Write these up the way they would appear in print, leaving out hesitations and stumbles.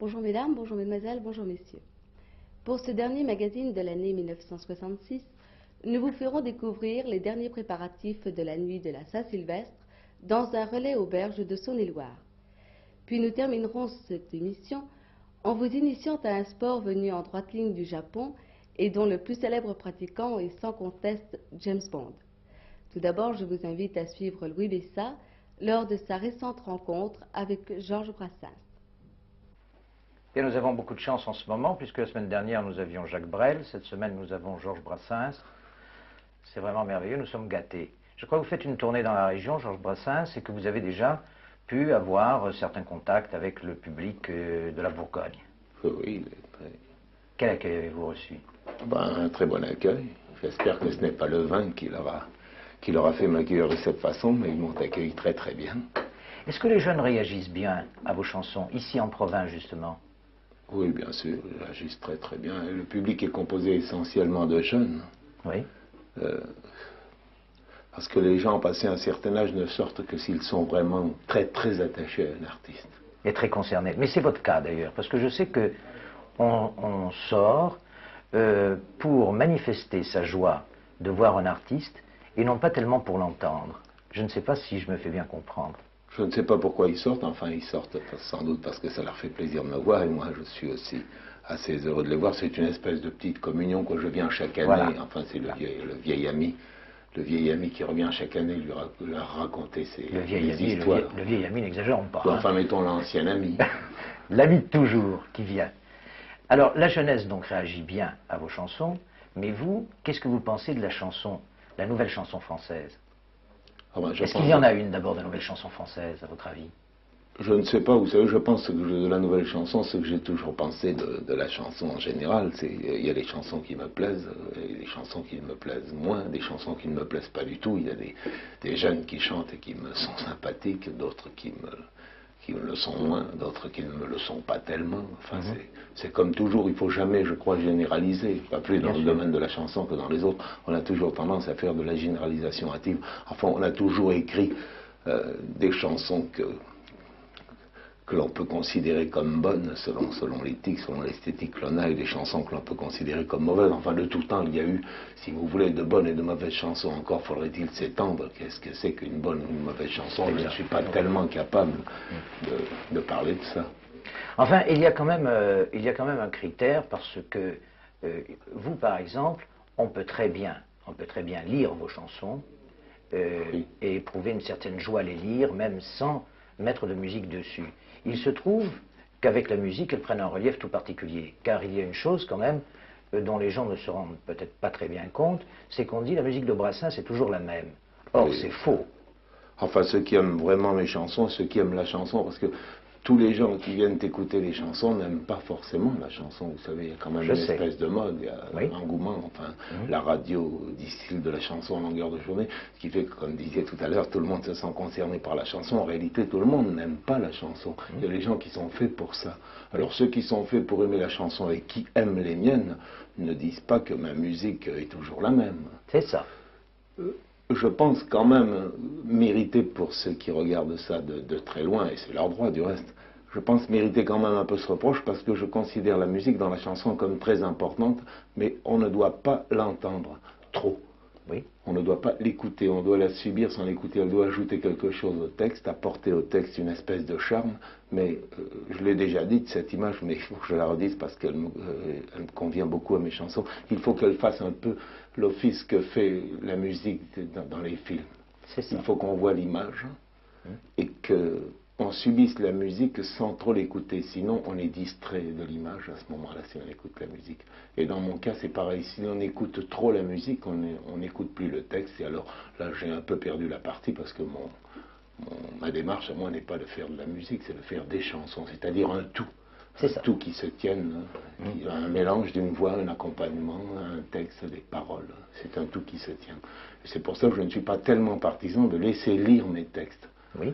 Bonjour mesdames, bonjour mesdemoiselles, bonjour messieurs. Pour ce dernier magazine de l'année 1966, nous vous ferons découvrir les derniers préparatifs de la nuit de la Saint-Sylvestre dans un relais auberge de Saône-et-Loire. Puis nous terminerons cette émission en vous initiant à un sport venu en droite ligne du Japon et dont le plus célèbre pratiquant est sans conteste James Bond. Tout d'abord, je vous invite à suivre Louis Bessa lors de sa récente rencontre avec Georges Brassens. Et nous avons beaucoup de chance en ce moment, puisque la semaine dernière nous avions Jacques Brel, cette semaine nous avons Georges Brassens. C'est vraiment merveilleux, nous sommes gâtés. Je crois que vous faites une tournée dans la région, Georges Brassens, et que vous avez déjà pu avoir certains contacts avec le public de la Bourgogne. Oui. Quel accueil avez-vous reçu? Un très bon accueil. J'espère que ce n'est pas le vin qui leur a fait m'accueillir de cette façon, mais ils m'ont accueilli très très bien. Est-ce que les jeunes réagissent bien à vos chansons, ici en province justement? Oui, bien sûr, ils réagissent très très bien. Et le public est composé essentiellement de jeunes. Oui. Parce que les gens passés un certain âge ne sortent que s'ils sont vraiment très très attachés à un artiste. Et très concernés. Mais c'est votre cas d'ailleurs, parce que je sais que on sort pour manifester sa joie de voir un artiste et non pas tellement pour l'entendre. Je ne sais pas si je me fais bien comprendre. Je ne sais pas pourquoi ils sortent, enfin ils sortent sans doute parce que ça leur fait plaisir de me voir et moi je suis aussi assez heureux de les voir. C'est une espèce de petite communion que je viens chaque année, voilà. Enfin c'est le vieil ami qui revient chaque année leur raconter ses histoires. Le vieil ami, n'exagérons pas. Enfin mettons l'ancien ami. L'ami de toujours qui vient. Alors la jeunesse donc réagit bien à vos chansons, mais vous, qu'est-ce que vous pensez de la chanson, la nouvelle chanson française? Est-ce qu'il y en a une d'abord de nouvelle chanson française, à votre avis? Je ne sais pas, vous savez, je pense que de la nouvelle chanson, ce que j'ai toujours pensé de la chanson en général, c'est il y a des chansons qui me plaisent, et des chansons qui me plaisent moins, des chansons qui ne me plaisent pas du tout. Il y a des jeunes qui chantent et qui me sont sympathiques, d'autres qui me le sont moins, d'autres qui ne me le sont pas tellement. Enfin, c'est comme toujours, il ne faut jamais, je crois, généraliser, pas plus dans le domaine de la chanson que dans les autres. On a toujours tendance à faire de la généralisation hâtive. Enfin, on a toujours écrit des chansons que l'on peut considérer comme bonnes, selon l'éthique, selon l'esthétique que l'on a, et des chansons que l'on peut considérer comme mauvaises. Enfin, de tout temps, il y a eu, si vous voulez, de bonnes et de mauvaises chansons. Encore faudrait-il s'étendre. Qu'est-ce que c'est qu'une bonne ou une mauvaise chanson? Je ne suis pas tellement capable de parler de ça. Enfin, il y a quand même un critère, parce que vous, par exemple, on peut très bien lire vos chansons et éprouver une certaine joie à les lire, même sans mettre de musique dessus. Il se trouve qu'avec la musique, elles prennent un relief tout particulier, car il y a une chose quand même dont les gens ne se rendent peut-être pas très bien compte, c'est qu'on dit la musique de Brassens c'est toujours la même. Or, c'est faux. Enfin, ceux qui aiment vraiment mes chansons, ceux qui aiment la chanson, parce que tous les gens qui viennent écouter les chansons n'aiment pas forcément la chanson. Vous savez, il y a quand même une espèce de mode, il y a un engouement. Enfin, la radio distille de la chanson en longueur de journée, ce qui fait que, comme disait tout à l'heure, tout le monde se sent concerné par la chanson. En réalité, tout le monde n'aime pas la chanson. Il y a des gens qui sont faits pour ça. Alors, ceux qui sont faits pour aimer la chanson et qui aiment les miennes ne disent pas que ma musique est toujours la même. C'est ça. Je pense quand même mériter, pour ceux qui regardent ça de très loin, et c'est leur droit du reste, je pense mériter quand même un peu ce reproche, parce que je considère la musique dans la chanson comme très importante, mais on ne doit pas l'entendre trop. Oui. On ne doit pas l'écouter, on doit la subir sans l'écouter, elle doit ajouter quelque chose au texte, apporter au texte une espèce de charme, mais je l'ai déjà dit, cette image, mais il faut que je la redise parce qu'elle me convient beaucoup à mes chansons, il faut qu'elle fasse un peu l'office que fait la musique dans les films. Il faut qu'on voit l'image et qu'on subisse la musique sans trop l'écouter, sinon on est distrait de l'image à ce moment-là si on écoute la musique. Et dans mon cas c'est pareil, si on écoute trop la musique, on n'écoute plus le texte, et alors là j'ai un peu perdu la partie, parce que ma démarche à moi n'est pas de faire de la musique, c'est de faire des chansons, c'est-à-dire un tout. Un tout qui se tienne, un mélange d'une voix, un accompagnement, un texte, des paroles. C'est un tout qui se tient. C'est pour ça que je ne suis pas tellement partisan de laisser lire mes textes. Oui.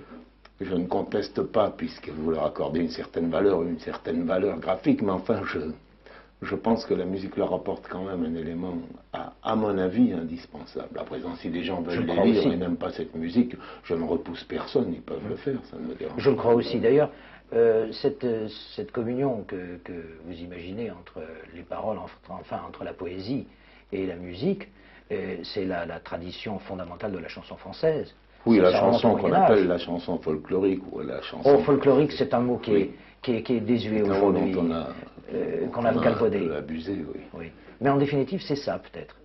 Je ne conteste pas, puisque vous leur accordez une certaine valeur graphique, mais enfin, je pense que la musique leur apporte quand même un élément, à mon avis, indispensable. À présent, si des gens veulent les lire et n'aiment pas cette musique, je ne repousse personne, ils peuvent le faire, ça ne me dérange pas. Je le crois aussi. D'ailleurs, Cette communion que vous imaginez entre les paroles, enfin entre la poésie et la musique, c'est la tradition fondamentale de la chanson française. Oui, la Ça remonte chanson au qu'on Moyen Âge. appelle la chanson folklorique ou la chanson... Oh, folklorique, c'est un mot qui, Oui. est désuet C'est un mot aujourd'hui, qu'on a galvaudé. un peu abusé, oui. Oui. Mais en définitive, c'est ça, peut-être.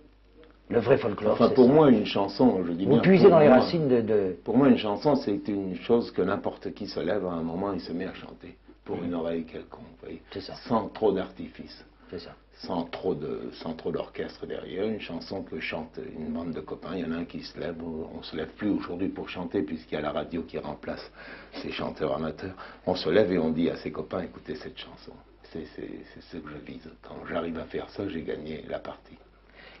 Le vrai folklore, Enfin, c'est pour ça. moi, une chanson, je dis Vous bien... puisez pour dans les moi, racines de... Pour moi, une chanson, c'est une chose que n'importe qui se lève à un moment et se met à chanter, pour une oreille quelconque, vous voyez. C'est ça. Sans trop d'artifice. C'est ça. Sans trop d'orchestre derrière, une chanson que chante une bande de copains, il y en a un qui se lève, on se lève plus aujourd'hui pour chanter puisqu'il y a la radio qui remplace ces chanteurs amateurs, on se lève et on dit à ses copains, écoutez cette chanson, c'est ce que je vise, quand j'arrive à faire ça, j'ai gagné la partie.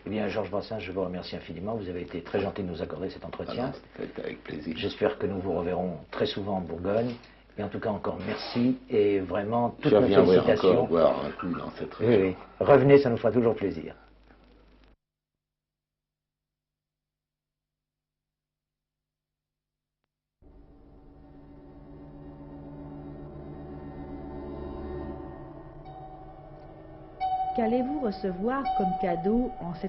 Eh bien, Georges Brassens, je vous remercie infiniment, vous avez été très gentil de nous accorder cet entretien. C'était avec plaisir. J'espère que nous vous reverrons très souvent en Bourgogne. Et en tout cas, encore merci et vraiment toutes Je nos reviendrai félicitations. encore voir un coup dans cette région. Oui, oui. Revenez, ça nous fera toujours plaisir. Qu'allez-vous recevoir comme cadeau en cette